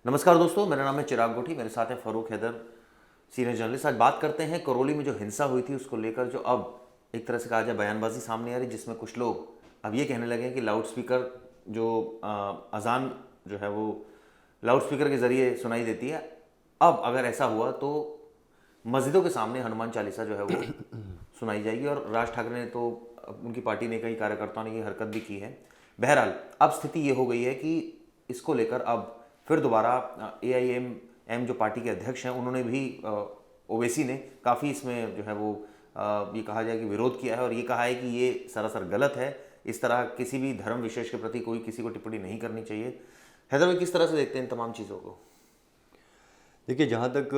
नमस्कार दोस्तों, मेरा नाम है चिराग गोठी, मेरे साथ है फ़ारूक हैदर, सीनियर जर्नलिस्ट। आज बात करते हैं करौली में जो हिंसा हुई थी उसको लेकर, जो अब एक तरह से कहा जाए बयानबाजी सामने आ रही, जिसमें कुछ लोग अब ये कहने लगे हैं कि लाउड स्पीकर जो अजान जो है वो लाउड स्पीकर के ज़रिए सुनाई देती है। अब अगर ऐसा हुआ तो मस्जिदों के सामने हनुमान चालीसा जो है वो सुनाई जाएगी, और राज ठाकरे ने तो उनकी पार्टी ने, कई कार्यकर्ताओं ने ये हरकत भी की है। बहरहाल अब स्थिति ये हो गई है कि इसको लेकर अब फिर दोबारा AIM जो पार्टी के अध्यक्ष हैं, उन्होंने भी ओवैसी ने काफ़ी इसमें जो है वो ये कहा जाए कि विरोध किया है, और ये कहा है कि ये सरासर गलत है। इस तरह किसी भी धर्म विशेष के प्रति कोई किसी को टिप्पणी नहीं करनी चाहिए। हैदर भाई, किस तरह से देखते हैं इन तमाम चीज़ों को? देखिए, जहाँ तक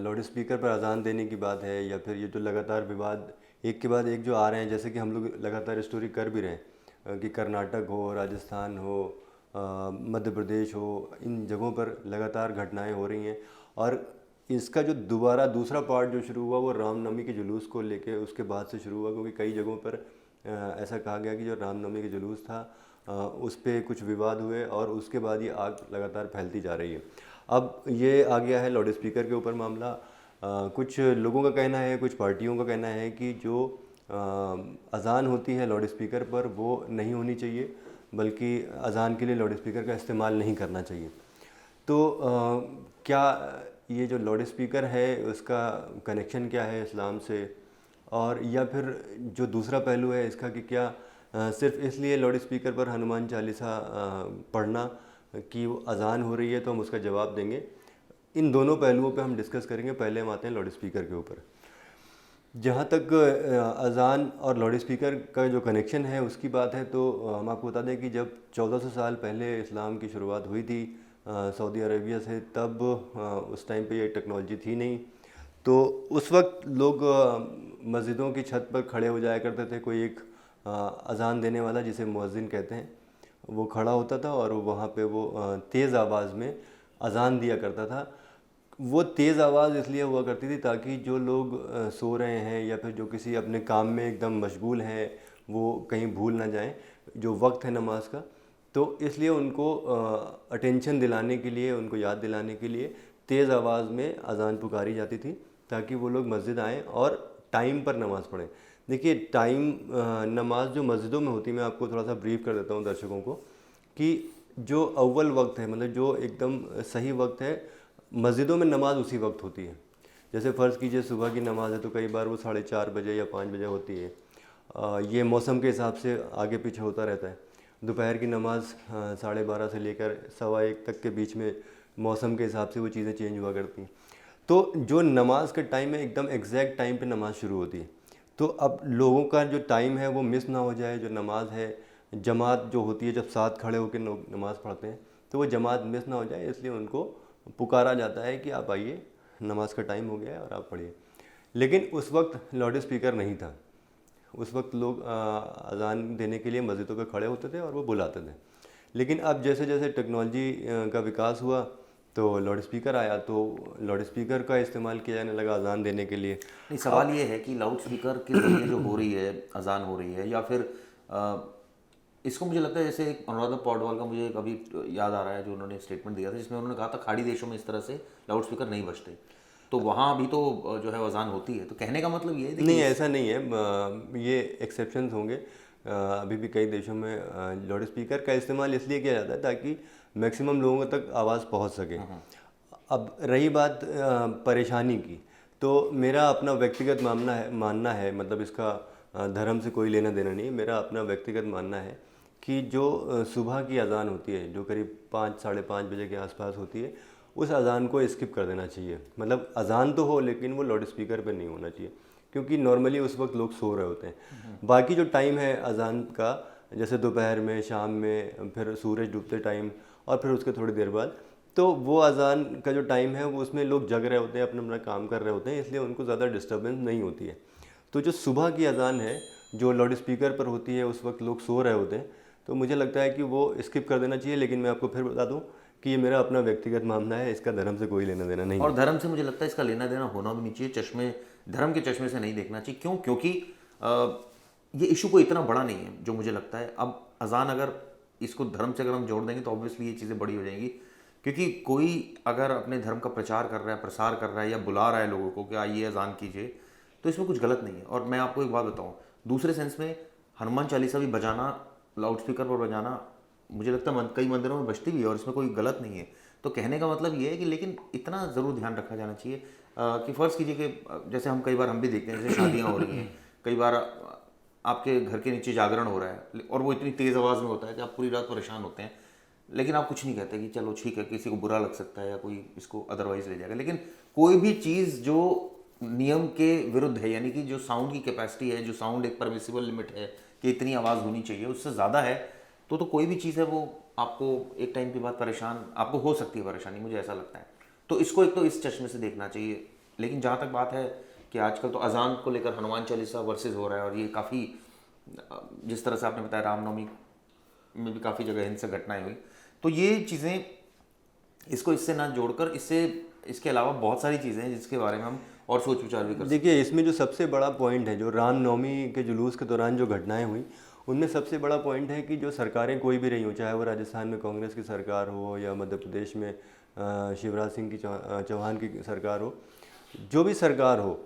लाउड स्पीकर पर अजान देने की बात है या फिर ये जो लगातार विवाद एक के बाद एक जो आ रहे हैं, जैसे कि हम लोग लगातार स्टोरी कर भी रहे हैं कि कर्नाटक हो, राजस्थान हो, मध्य प्रदेश हो, इन जगहों पर लगातार घटनाएं हो रही हैं। और इसका जो दोबारा दूसरा पार्ट जो शुरू हुआ वो रामनवमी के जुलूस को लेके उसके बाद से शुरू हुआ, क्योंकि कई जगहों पर ऐसा कहा गया कि जो रामनवमी के जुलूस था उस पर कुछ विवाद हुए और उसके बाद ये आग लगातार फैलती जा रही है। अब ये आ गया है लाउड स्पीकर के ऊपर मामला। कुछ लोगों का कहना है, कुछ पार्टियों का कहना है कि जो अज़ान होती है लाउड स्पीकर पर वो नहीं होनी चाहिए, बल्कि अज़ान के लिए लाउड स्पीकर का इस्तेमाल नहीं करना चाहिए। तो क्या ये जो लाउड स्पीकर है उसका कनेक्शन क्या है इस्लाम से, और या फिर जो दूसरा पहलू है इसका कि क्या सिर्फ़ इसलिए लाउड स्पीकर पर हनुमान चालीसा पढ़ना कि वो अज़ान हो रही है तो हम उसका जवाब देंगे। इन दोनों पहलुओं पे हम डिस्कस करेंगे। पहले हम आते हैं लाउड स्पीकर के ऊपर। जहाँ तक अज़ान और लाउड स्पीकर का जो कनेक्शन है उसकी बात है, तो हम आपको बता दें कि जब 1400 साल पहले इस्लाम की शुरुआत हुई थी सऊदी अरेबिया से, तब उस टाइम पे ये टेक्नोलॉजी थी नहीं। तो उस वक्त लोग मस्जिदों की छत पर खड़े हो जाया करते थे। कोई एक अज़ान देने वाला, जिसे मुअज्जिन कहते हैं, वो खड़ा होता था और वहाँ पे वो तेज़ आवाज़ में अज़ान दिया करता था। वो तेज़ आवाज़ इसलिए हुआ करती थी ताकि जो लोग सो रहे हैं या फिर जो किसी अपने काम में एकदम मशगूल हैं वो कहीं भूल ना जाएं जो वक्त है नमाज का। तो इसलिए उनको अटेंशन दिलाने के लिए, उनको याद दिलाने के लिए तेज़ आवाज़ में अज़ान पुकारी जाती थी ताकि वो लोग मस्जिद आएँ और टाइम पर नमाज़ पढ़ें। देखिए, टाइम नमाज जो मस्जिदों में होती है, मैं आपको थोड़ा सा ब्रीफ कर देता हूँ दर्शकों को कि जो अव्वल वक्त है, मतलब जो एकदम सही वक्त है, मस्जिदों में नमाज उसी वक्त होती है। जैसे फ़र्ज़ कीजिए सुबह की नमाज़ है तो कई बार वो 4:30 बजे या 5 बजे होती है। ये मौसम के हिसाब से आगे पीछे होता रहता है। दोपहर की नमाज़ 12:30 से लेकर 1:15 तक के बीच में मौसम के हिसाब से वो चीज़ें चेंज हुआ करती हैं। तो जो नमाज का टाइम है एकदम एग्जैक्ट टाइम पे नमाज शुरू होती है। तो अब लोगों का जो टाइम है वो मिस ना हो जाए। जो नमाज है, जमात जो होती है, जब साथ खड़े होकर लोग नमाज़ पढ़ते हैं तो वो जमात मिस ना हो जाए, इसलिए उनको पुकारा जाता है कि आप आइए, नमाज का टाइम हो गया है और आप पढ़िए। लेकिन उस वक्त लाउड स्पीकर नहीं था। उस वक्त लोग अज़ान देने के लिए मस्जिदों पे खड़े होते थे और वो बुलाते थे। लेकिन अब जैसे जैसे टेक्नोलॉजी का विकास हुआ तो लाउड स्पीकर आया, तो लाउड स्पीकर का इस्तेमाल किया जाने लगा अज़ान देने के लिए। नहीं, सवाल ये है कि लाउड स्पीकर के ज़रिए जो हो रही है, अजान हो रही है, या फिर इसको मुझे लगता है, जैसे एक अनुराधा पौडवाल का मुझे एक अभी याद आ रहा है जो उन्होंने स्टेटमेंट दिया था, जिसमें उन्होंने कहा था खाड़ी देशों में इस तरह से लाउड स्पीकर नहीं बजते, तो वहाँ भी तो जो है अजान होती है। तो कहने का मतलब ये है, नहीं, देखिए ऐसा नहीं है। ये एक्सेप्शंस होंगे। अभी भी कई देशों में लाउड स्पीकर का इस्तेमाल इसलिए किया जाता है ताकि मैक्सिमम लोगों तक आवाज़ पहुंच सके। अब रही बात परेशानी की, तो मेरा अपना व्यक्तिगत मानना है, मतलब इसका धर्म से कोई लेना देना नहीं है। मेरा अपना व्यक्तिगत मानना है कि जो सुबह की अज़ान होती है, जो करीब 5 साढ़े 5 बजे के आसपास होती है, उस अज़ान को स्किप कर देना चाहिए। मतलब अज़ान तो हो लेकिन वो लाउड स्पीकर पे नहीं होना चाहिए, क्योंकि नॉर्मली उस वक्त लोग सो रहे होते हैं। बाकी जो टाइम है अज़ान का, जैसे दोपहर में, शाम में, फिर सूरज डूबते टाइम और फिर उसके थोड़ी देर बाद, तो वो अज़ान का जो टाइम है वो उसमें लोग जग रहे होते हैं, अपना अपना काम कर रहे होते हैं, इसलिए उनको ज़्यादा डिस्टर्बेंस नहीं होती है। तो जो सुबह की अज़ान है जो लाउड स्पीकर पर होती है, उस वक्त लोग सो रहे होते हैं, तो मुझे लगता है कि वो स्किप कर देना चाहिए। लेकिन मैं आपको फिर बता दूं कि ये मेरा अपना व्यक्तिगत मामला है, इसका धर्म से कोई लेना देना नहीं और है। धर्म से मुझे लगता है इसका लेना देना होना भी नहीं चाहिए। चश्मे, धर्म के चश्मे से नहीं देखना चाहिए। क्यों? क्योंकि ये इशू कोई इतना बड़ा नहीं है जो मुझे लगता है। अब अजान, अगर इसको धर्म से अगर हम जोड़ देंगे तो ऑब्वियसली ये चीज़ें बड़ी हो जाएंगी। क्योंकि कोई अगर अपने धर्म का प्रचार कर रहा है, प्रसार कर रहा है या बुला रहा है लोगों को कि आइए अजान कीजिए, तो इसमें कुछ गलत नहीं है। और मैं आपको एक बात बताऊं, दूसरे सेंस में हनुमान चालीसा भी बजाना, लाउड स्पीकर पर बजाना, मुझे लगता है कई मंदिरों में बजती भी है और इसमें कोई गलत नहीं है। तो कहने का मतलब ये है कि लेकिन इतना ज़रूर ध्यान रखा जाना चाहिए कि फ़र्ज़ कीजिए कि जैसे हम कई बार हम भी देखते हैं, जैसे शादियाँ हो रही हैं, कई बार आपके घर के नीचे जागरण हो रहा है और वो इतनी तेज़ आवाज़ में होता है कि आप पूरी रात परेशान होते हैं, लेकिन आप कुछ नहीं कहते कि चलो ठीक है, किसी को बुरा लग सकता है या कोई इसको अदरवाइज ले जाएगा। लेकिन कोई भी चीज़ जो नियम के विरुद्ध है, यानी कि जो साउंड की कैपेसिटी है, जो साउंड एक परमिसिबल लिमिट है कि इतनी आवाज़ होनी चाहिए, उससे ज़्यादा है तो कोई भी चीज़ है वो आपको एक टाइम के बाद परेशान, आपको हो सकती है परेशानी, मुझे ऐसा लगता है। तो इसको एक तो इस चश्मे से देखना चाहिए। लेकिन जहाँ तक बात है कि आजकल तो अजान को लेकर हनुमान चालीसा वर्सेस हो रहा है, और ये काफ़ी, जिस तरह से आपने बताया रामनवमी में भी काफ़ी जगह हिंसक घटनाएं हुई, तो ये चीज़ें, इसको इससे ना जोड़कर, इससे इसके अलावा बहुत सारी चीज़ें हैं जिसके बारे में हम और सोच विचार भी कर सकते हैं। देखिए, इसमें जो सबसे बड़ा पॉइंट है, जो रामनवमी के जुलूस के दौरान जो घटनाएं हुई, उनमें सबसे बड़ा पॉइंट है कि जो सरकारें कोई भी रही हो, चाहे वो राजस्थान में कांग्रेस की सरकार हो या मध्य प्रदेश में शिवराज सिंह की चौहान की सरकार हो, जो भी सरकार हो,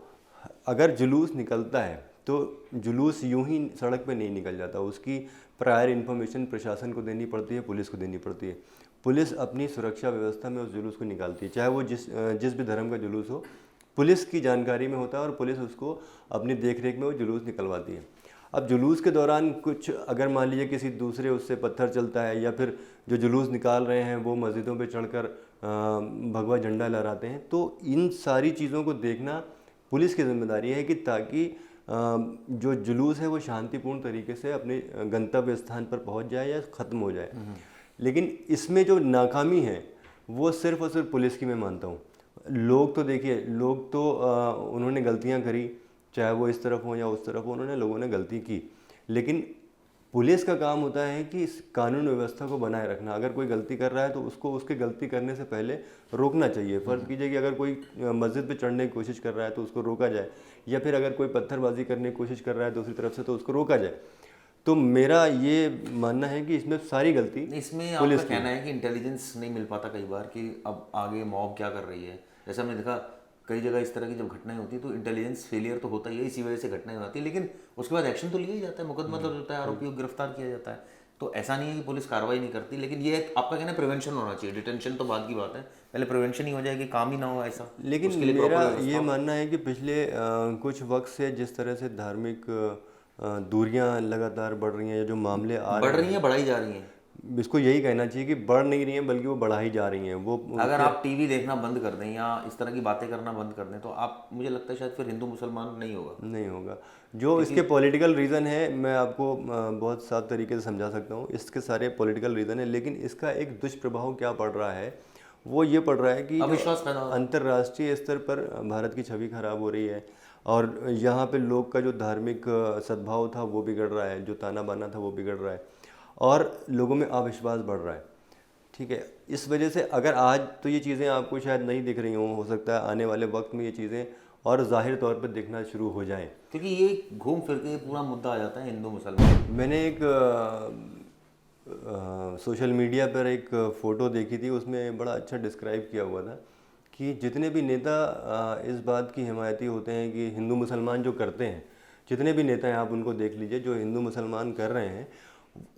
अगर जुलूस निकलता है तो जुलूस यूं ही सड़क पे नहीं निकल जाता। उसकी प्रायर इन्फॉर्मेशन प्रशासन को देनी पड़ती है, पुलिस को देनी पड़ती है। पुलिस अपनी सुरक्षा व्यवस्था में उस जुलूस को निकालती है, चाहे वो जिस भी धर्म का जुलूस हो, पुलिस की जानकारी में होता है और पुलिस उसको अपनी देखरेख में वो जुलूस निकलवाती है। अब जुलूस के दौरान कुछ अगर मान लीजिए किसी दूसरे उससे पत्थर चलता है, या फिर जो जुलूस निकाल रहे हैं वो मस्जिदों पे चढ़कर भगवा झंडा लहराते हैं, तो इन सारी चीज़ों को देखना पुलिस की जिम्मेदारी है कि ताकि जो जुलूस है वो शांतिपूर्ण तरीके से अपने गंतव्य स्थान पर पहुंच जाए या ख़त्म हो जाए। लेकिन इसमें जो नाकामी है वो सिर्फ और सिर्फ पुलिस की मैं मानता हूँ। लोग तो देखिए, लोग तो उन्होंने गलतियाँ करी, चाहे वो इस तरफ हो या उस तरफ हो, उन्होंने लोगों ने गलती की, लेकिन पुलिस का काम होता है कि इस कानून व्यवस्था को बनाए रखना। अगर कोई गलती कर रहा है तो उसको उसके गलती करने से पहले रोकना चाहिए। फ़र्ज़ कीजिए कि अगर कोई मस्जिद पे चढ़ने की कोशिश कर रहा है तो उसको रोका जाए, या फिर अगर कोई पत्थरबाजी करने की कोशिश कर रहा है दूसरी तरफ से तो उसको रोका जाए। तो मेरा ये मानना है कि इसमें सारी गलती इसमें पुलिस आपका की कहना है कि इंटेलिजेंस नहीं मिल पाता कई बार कि अब आगे मॉब क्या कर रही है। जैसे हमने देखा कई जगह इस तरह की जब घटनाएं होती है तो इंटेलिजेंस फेलियर तो होता ही है, इसी वजह से घटनाएं होती है, लेकिन उसके बाद एक्शन तो लिया ही जाता है, मुकदमा तो होता है, आरोपी को गिरफ्तार किया जाता है। तो ऐसा नहीं है कि पुलिस कार्रवाई नहीं करती, लेकिन ये आपका कहना है प्रिवेंशन होना चाहिए, डिटेंशन तो बाद की बात है, पहले प्रिवेंशन ही हो जाए कि काम ही ना हो ऐसा। लेकिन उसके लिए मेरा प्रॉपर ये मानना है कि पिछले कुछ वक्त से जिस तरह से धार्मिक दूरियां लगातार बढ़ रही हैं, या जो मामले आ बढ़ रहे रही है, बढ़ाई जा रही है। हैं, इसको यही कहना चाहिए कि बढ़ नहीं रही हैं बल्कि वो बढ़ाई जा रही हैं। वो अगर आप टीवी देखना बंद कर दें या इस तरह की बातें करना बंद कर दें तो आप, मुझे लगता है शायद फिर हिंदू मुसलमान नहीं होगा। नहीं होगा। जो इसके पॉलिटिकल रीज़न है, मैं आपको बहुत साफ तरीके से समझा सकता हूँ। इसके सारे पॉलिटिकल रीज़न है, लेकिन इसका एक दुष्प्रभाव क्या पड़ रहा है, वो ये पड़ रहा है कि अविश्वास पैदा हो रहा है। अंतर्राष्ट्रीय स्तर पर भारत की छवि खराब हो रही है, और यहाँ पे लोग का जो धार्मिक सद्भाव था वो बिगड़ रहा है, जो ताना बाना था वो बिगड़ रहा है, और लोगों में अविश्वास बढ़ रहा है। ठीक है, इस वजह से अगर आज तो ये चीज़ें आपको शायद नहीं दिख रही हों, हो सकता है आने वाले वक्त में ये चीज़ें और ज़ाहिर तौर पर दिखना शुरू हो जाएं। क्योंकि ये घूम फिर के पूरा मुद्दा आ जाता है हिंदू मुसलमान। मैंने एक सोशल मीडिया पर एक फ़ोटो देखी थी, उसमें बड़ा अच्छा डिस्क्राइब किया हुआ था कि जितने भी नेता इस बात की हिमायती होते हैं कि हिंदू मुसलमान जो करते हैं, जितने भी नेता हैं आप उनको देख लीजिए, जो हिंदू मुसलमान कर रहे हैं,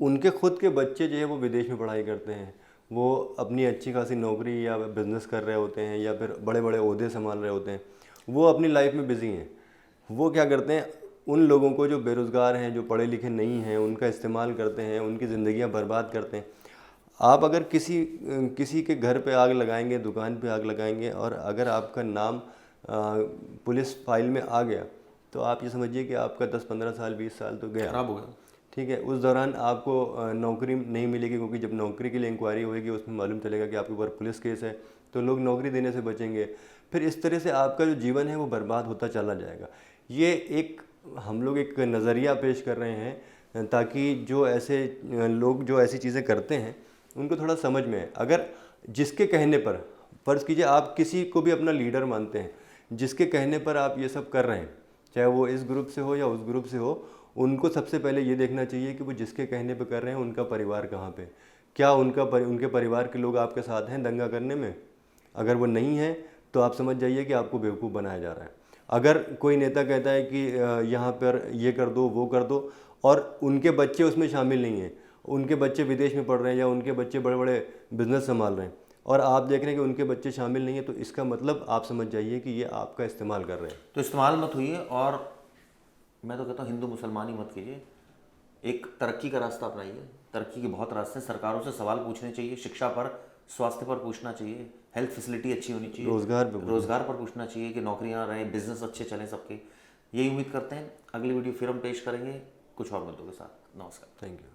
उनके खुद के बच्चे जो है वो विदेश में पढ़ाई करते हैं, वो अपनी अच्छी खासी नौकरी या बिज़नेस कर रहे होते हैं, या फिर बड़े बड़े ओहदे संभाल रहे होते हैं, वो अपनी लाइफ में बिज़ी हैं। वो क्या करते हैं, उन लोगों को जो बेरोज़गार हैं, जो पढ़े लिखे नहीं हैं, उनका इस्तेमाल करते हैं, उनकी ज़िंदगियां बर्बाद करते हैं। आप अगर किसी के घर पे आग लगाएंगे, दुकान पे आग लगाएंगे, और अगर आपका नाम पुलिस फाइल में आ गया, तो आप ये समझिए कि आपका 10-15 साल 20 साल तो गया, खराब हो गया। ठीक है। उस दौरान आपको नौकरी नहीं मिलेगी, क्योंकि जब नौकरी के लिए इंक्वायरी होगी उसमें मालूम चलेगा कि आपके ऊपर पुलिस केस है, तो लोग नौकरी देने से बचेंगे। फिर इस तरह से आपका जो जीवन है वो बर्बाद होता चला जाएगा। ये एक हम लोग एक नज़रिया पेश कर रहे हैं ताकि जो ऐसे लोग जो ऐसी चीज़ें करते हैं उनको थोड़ा समझ में आए। अगर जिसके कहने पर, फ़र्ज़ कीजिए आप किसी को भी अपना लीडर मानते हैं, जिसके कहने पर आप ये सब कर रहे हैं, चाहे वो इस ग्रुप से हो या उस ग्रुप से हो, उनको सबसे पहले ये देखना चाहिए कि वो जिसके कहने पे कर रहे हैं उनका परिवार कहाँ पे, क्या उनके परिवार के लोग आपके साथ हैं दंगा करने में? अगर वो नहीं है तो आप समझ जाइए कि आपको बेवकूफ़ बनाया जा रहा है। अगर कोई नेता कहता है कि यहाँ पर ये कर दो वो कर दो और उनके बच्चे उसमें शामिल नहीं हैं, उनके बच्चे विदेश में पढ़ रहे हैं या उनके बच्चे बड़े बड़े बिजनेस संभाल रहे हैं और आप देख रहे हैं कि उनके बच्चे शामिल नहीं हैं, तो इसका मतलब आप समझ जाइए कि ये आपका इस्तेमाल कर रहे हैं। तो इस्तेमाल मत होइए, और मैं तो कहता हूँ हिंदू मुसलमान ही मत कीजिए, एक तरक्की का रास्ता अपनाइए। तरक्की के बहुत रास्ते हैं, सरकारों से सवाल पूछने चाहिए, शिक्षा पर, स्वास्थ्य पर पूछना चाहिए, हेल्थ फैसिलिटी अच्छी होनी चाहिए, रोजगार पर पूछना चाहिए कि नौकरियां रहें, बिजनेस अच्छे चलें सबके। यही उम्मीद करते हैं। अगली वीडियो फिर हम पेश करेंगे कुछ और मुद्दों के साथ। नमस्कार। Thank you.